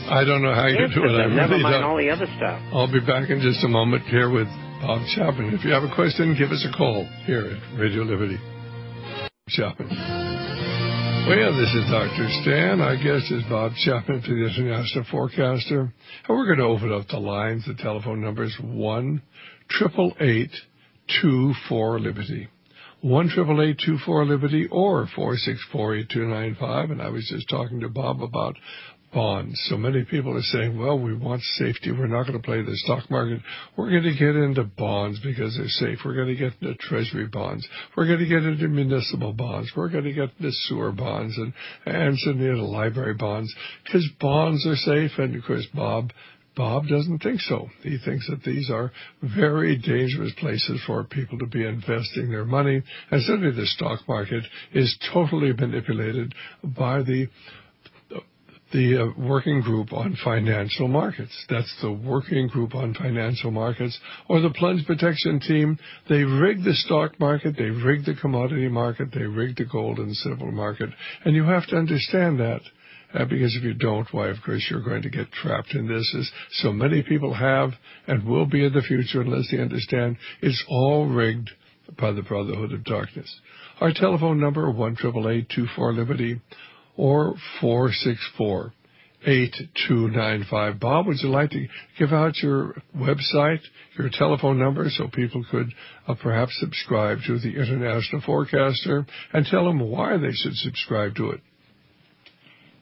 I don't know how you do it. Never mind all the other stuff. I'll be back in just a moment here with Bob Chapman. If you have a question, give us a call here at Radio Liberty. Chapman. Well, this is Dr. Stan. Our guest is Bob Chapman, the International Forecaster. And we're going to open up the lines. The telephone number is 1-888-24-LIBERTY. 1-888-24-LIBERTY or 464-8295. And I was just talking to Bob about bonds. So many people are saying, well, we want safety. We're not going to play the stock market. We're going to get into bonds because they're safe. We're going to get into treasury bonds. We're going to get into municipal bonds. We're going to get into sewer bonds and into library bonds because bonds are safe. And, of course, Bob doesn't think so. He thinks that these are very dangerous places for people to be investing their money. And certainly the stock market is totally manipulated by the Working Group on Financial Markets. That's the Working Group on Financial Markets, or the Plunge Protection Team. They rig the stock market, they rig the commodity market, they rig the gold and silver market, and you have to understand that. Because if you don't, why, of course, you're going to get trapped in this, as so many people have and will be in the future unless they understand it's all rigged by the Brotherhood of Darkness. Our telephone number, 1-888-24-LIBERTY. Or 464-8295. Bob, would you like to give out your website, your telephone number, so people could perhaps subscribe to the International Forecaster and tell them why they should subscribe to it?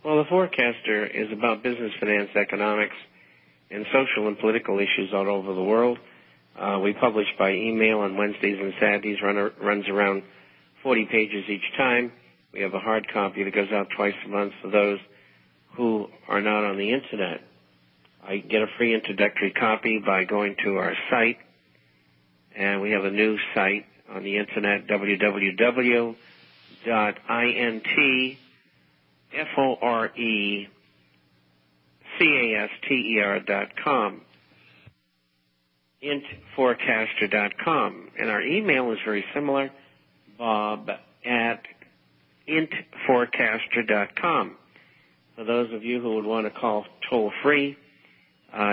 Well, the Forecaster is about business, finance, economics, and social and political issues all over the world. We publish by email on Wednesdays and Saturdays, runs around 40 pages each time. We have a hard copy that goes out twice a month for those who are not on the Internet. I get a free introductory copy by going to our site, and we have a new site on the Internet, www.intforecaster.com, intforecaster.com. And our email is very similar, bob@intforecaster.com. For those of you who would want to call toll-free,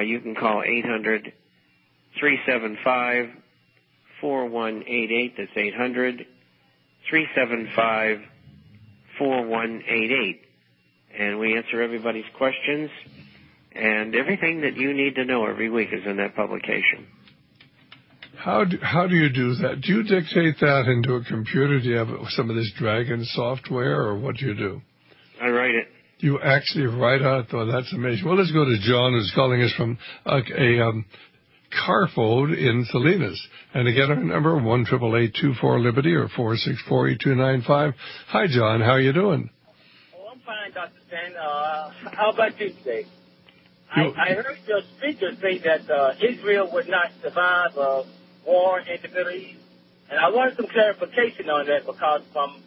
you can call 800-375-4188. That's 800-375-4188. And we answer everybody's questions. And everything that you need to know every week is in that publication. How do you do that? Do you dictate that into a computer? Do you have some of this Dragon software, or what do you do? I write it. You actually write out? Oh, that's amazing. Well, let's go to John, who's calling us from a Carphone in Salinas. And again, our number, 1-888-24-LIBERTY or 464-8295. Hi, John. How are you doing? Oh, I'm fine, Dr. Stan. How about you today? I heard your speaker say that Israel would not survive a war in the Middle East. And I wanted some clarification on that, because from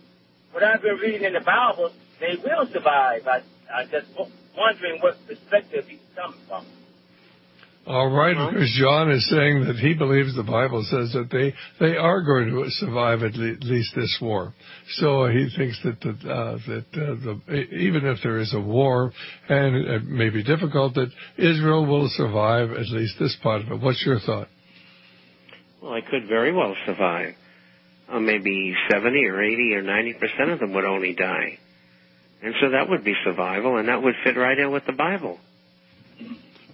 what I've been reading in the Bible, they will survive. I'm just wondering what perspective he's coming from. All right, because John is saying that he believes the Bible says that they are going to survive at least this war. So he thinks that even if there is a war, and it may be difficult, that Israel will survive at least this part of it. What's your thought? Well, I could very well survive. Maybe 70 or 80 or 90% of them would only die. And so that would be survival, and that would fit right in with the Bible.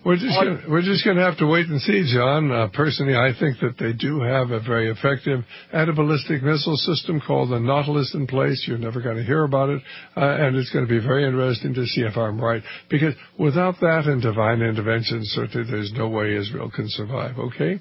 We're just going to have to wait and see, John. Personally, I think that they do have a very effective anti-ballistic missile system called the Nautilus in place. You're never going to hear about it, and it's going to be very interesting to see if I'm right. Because without that and divine intervention, certainly there's no way Israel can survive, okay?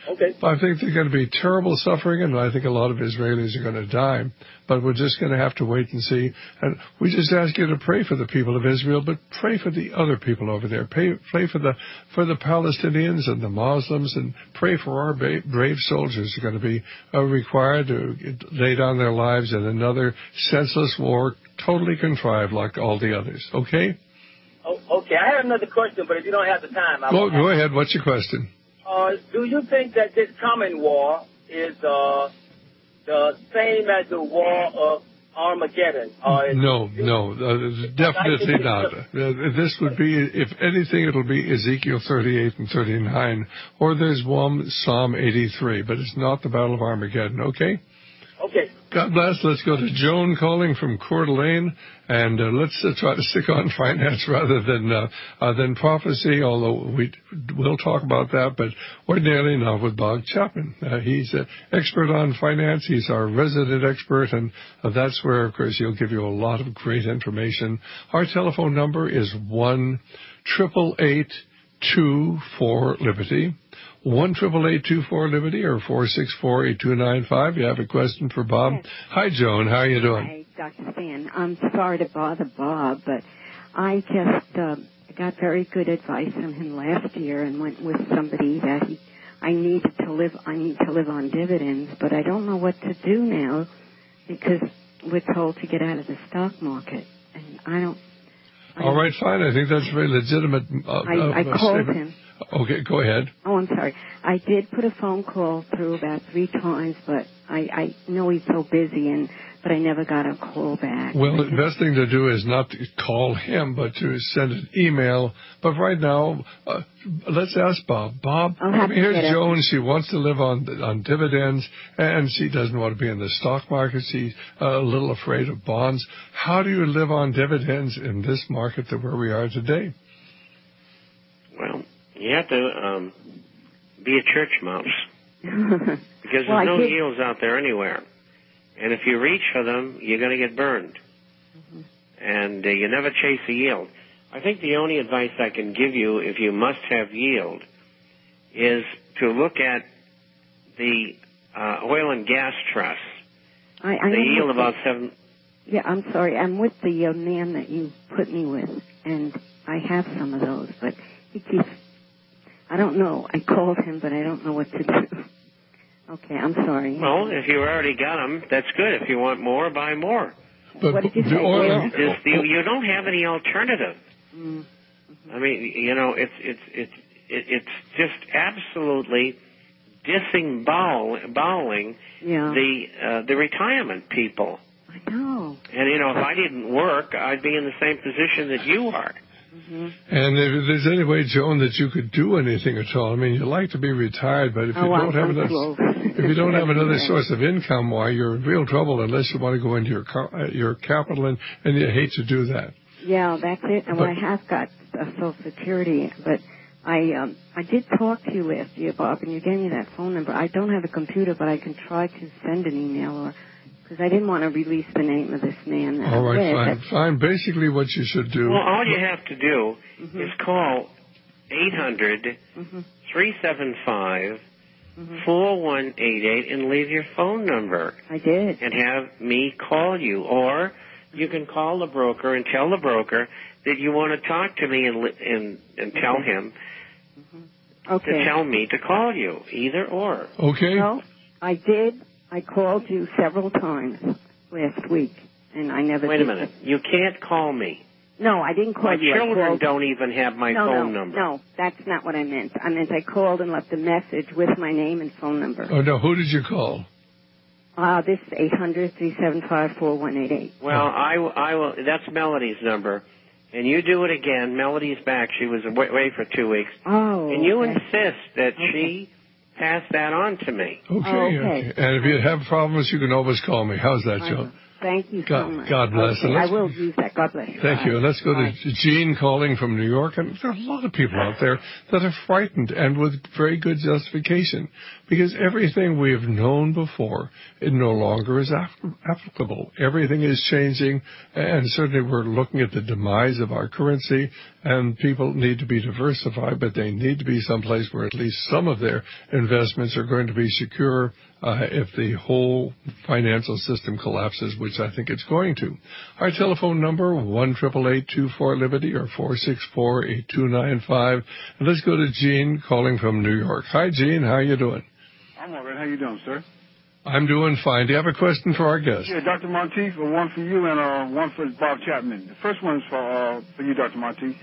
Okay. I think there's going to be terrible suffering, and I think a lot of Israelis are going to die. But we're just going to have to wait and see. And we just ask you to pray for the people of Israel, but pray for the other people over there. Pray for the Palestinians and the Muslims, and pray for our brave soldiers who are going to be required to lay down their lives in another senseless war, totally contrived like all the others. Okay? Oh, okay. I have another question, but if you don't have the time, Go ahead. What's your question? Do you think that this coming war is the same as the war of Armageddon? No, definitely not. This would be, if anything, it'll be Ezekiel 38 and 39, or there's one Psalm 83, but it's not the Battle of Armageddon, okay? Okay. God bless. Let's go to Joan calling from Coeur d'Alene, and let's try to stick on finance rather than prophecy, although we'll talk about that, but ordinarily not with Bob Chapman. He's an expert on finance. He's our resident expert, and that's where, of course, he'll give you a lot of great information. Our telephone number is 1-888-24-LIBERTY. 1-888-24-LIBERTY or 464-8295. You have a question for Bob? Yes. Hi, Joan. How are you doing? Hi, Dr. Stan. I'm sorry to bother Bob, but I just got very good advice from him last year and went with somebody that I need to live on dividends, but I don't know what to do now because we're told to get out of the stock market, and All right, fine. I think that's a very legitimate I called him. Okay, go ahead. Oh, I'm sorry. I did put a phone call through about 3 times, but I know he's so busy, but I never got a call back. Well, the best thing to do is not to call him, but to send an email. But right now, let's ask Bob. Bob, here's Joan. She wants to live on dividends, and she doesn't want to be in the stock market. She's a little afraid of bonds. How do you live on dividends in this market where we are today? Well, you have to be a church mouse because there's no yields out there anywhere. And if you reach for them, you're going to get burned. Mm-hmm. And you never chase a yield. I think the only advice I can give you if you must have yield is to look at the oil and gas trusts. I yield about 7... Yeah, I'm sorry. I'm with the man that you put me with, and I have some of those, but he keeps... I don't know. I called him, but I don't know what to do. Okay, I'm sorry. Well, if you already got them, that's good. If you want more, buy more. But what did you say? You don't have any alternative. Mm-hmm. I mean, it's just absolutely disemboweling the retirement people. I know. And if I didn't work, I'd be in the same position that you are. Mm-hmm. And if there's any way, Joan, that you could do anything at all, I mean, you like to be retired, but if you don't have another source of income, why, you're in real trouble unless you want to go into your capital, and you hate to do that. Yeah, that's it. And I have got Social Security, but I did talk to you last year, Bob, and you gave me that phone number. I don't have a computer, but I can try to send an email because I didn't want to release the name of this man. All right, fine. Basically, what you should do... Well, all you have to do is call 800-375-4188 and leave your phone number. I did. And have me call you. Or you can call the broker and tell the broker that you want to talk to me and tell him to tell me to call you. Either or. Okay. Well, I did. I called you several times last week, and I never... Wait a minute. You can't call me. No, I didn't call you. My children don't even have my phone number. No, that's not what I meant. I meant I called and left a message with my name and phone number. Oh, no. Who did you call? This is 800-375-4188. Well, I will. That's Melody's number. And you do it again. Melody's back. She was away for 2 weeks. Oh. And you insist that she pass that on to me. Okay. And if you have problems, you can always call me. How's that, Joe? Thank you so much. God bless. Okay, I will use that. God bless you. Thank you. And let's go to Jean calling from New York. And there are a lot of people out there that are frightened, and with very good justification, because everything we have known before, it no longer is applicable. Everything is changing, and certainly we're looking at the demise of our currency, and people need to be diversified, but they need to be someplace where at least some of their investments are going to be secure if the whole financial system collapses, which I think it's going to. Our telephone number, 1-888-24-LIBERTY or 464-8295. And let's go to Gene calling from New York. Hi, Gene. How are you doing? I'm all right. How you doing, sir? I'm doing fine. Do you have a question for our guest? Yeah, Dr. Monteith, one for you and one for Bob Chapman. The first one is for you, Dr. Monteith.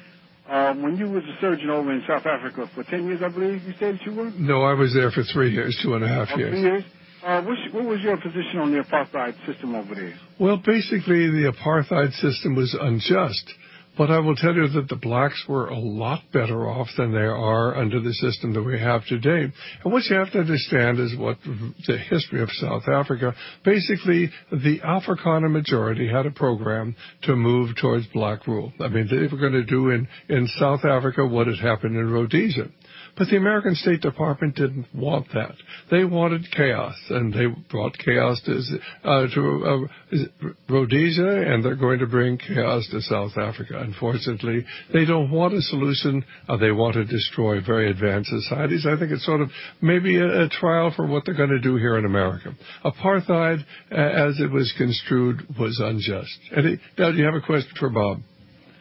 When you was a surgeon over in South Africa for 10 years, I believe you said that you were? No, I was there for 3 years, 2.5 years. 3 years? What was your position on the apartheid system over there? Well, basically, the apartheid system was unjust. But I will tell you that the blacks were a lot better off than they are under the system that we have today. And what you have to understand is what the history of South Africa, basically the Afrikaner majority had a program to move towards black rule. I mean, they were going to do in South Africa what had happened in Rhodesia. But the American State Department didn't want that. They wanted chaos, and they brought chaos to Rhodesia, and they're going to bring chaos to South Africa. Unfortunately, they don't want a solution. They want to destroy very advanced societies. I think it's sort of maybe a trial for what they're going to do here in America. Apartheid, as it was construed, was unjust. Now, do you have a question for Bob?